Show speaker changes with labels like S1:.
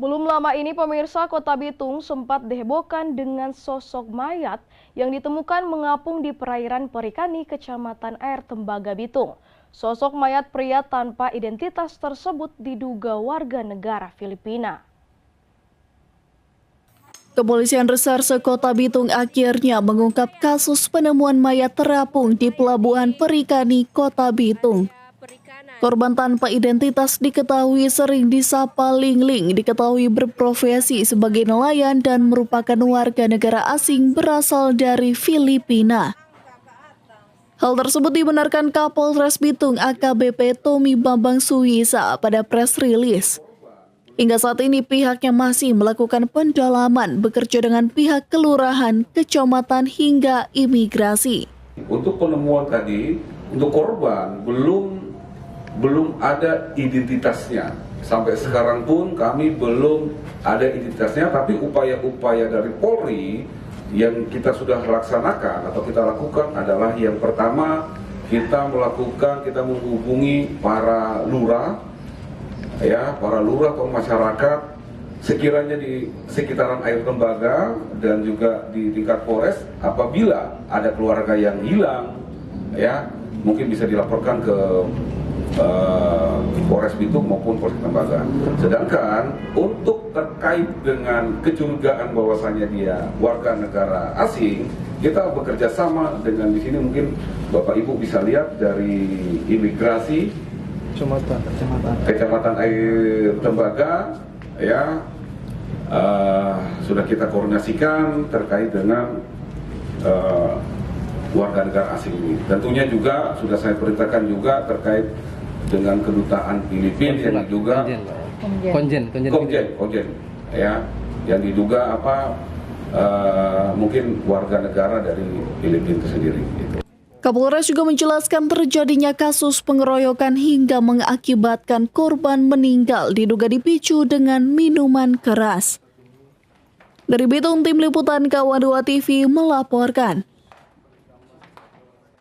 S1: Belum lama ini pemirsa, Kota Bitung sempat dihebohkan dengan sosok mayat yang ditemukan mengapung di perairan Perikani, Kecamatan Air Tembaga, Bitung. Sosok mayat pria tanpa identitas tersebut diduga warga negara Filipina.
S2: Kepolisian Reserse Kota Bitung akhirnya mengungkap kasus penemuan mayat terapung di Pelabuhan Perikani, Kota Bitung. Korban tanpa identitas diketahui sering disapa Ling-Ling, diketahui berprofesi sebagai nelayan dan merupakan warga negara asing berasal dari Filipina. Hal tersebut dibenarkan Kapolres Bitung AKBP Tommy Bambang Suhisa pada press release. Hingga saat ini pihaknya masih melakukan pendalaman bekerja dengan pihak kelurahan, kecamatan hingga imigrasi.
S3: Untuk penemuan tadi, untuk korban belum ada identitasnya. Sampai sekarang pun kami belum ada identitasnya, tapi upaya-upaya dari Polri yang kita sudah laksanakan atau kita lakukan adalah yang pertama kita menghubungi para lurah, para lurah atau masyarakat sekiranya di sekitaran Air Tembaga dan juga di tingkat Polres, apabila ada keluarga yang hilang, mungkin bisa dilaporkan ke Polres Bitung maupun Polres Tembaga. Sedangkan untuk terkait dengan kecurigaan bahwasanya dia warga negara asing, kita bekerja sama dengan di sini, mungkin Bapak Ibu bisa lihat dari imigrasi Kecamatan Air Tembaga, sudah kita koordinasikan terkait dengan warga negara asing ini. Tentunya juga sudah saya perintahkan juga terkait dengan kedutaan Filipina yang juga konjen, yang diduga mungkin warga negara dari Filipina itu sendiri.
S2: Kapolres juga menjelaskan terjadinya kasus pengeroyokan hingga mengakibatkan korban meninggal diduga dipicu dengan minuman keras. Dari Bitung, tim liputan Kawan 2 TV melaporkan.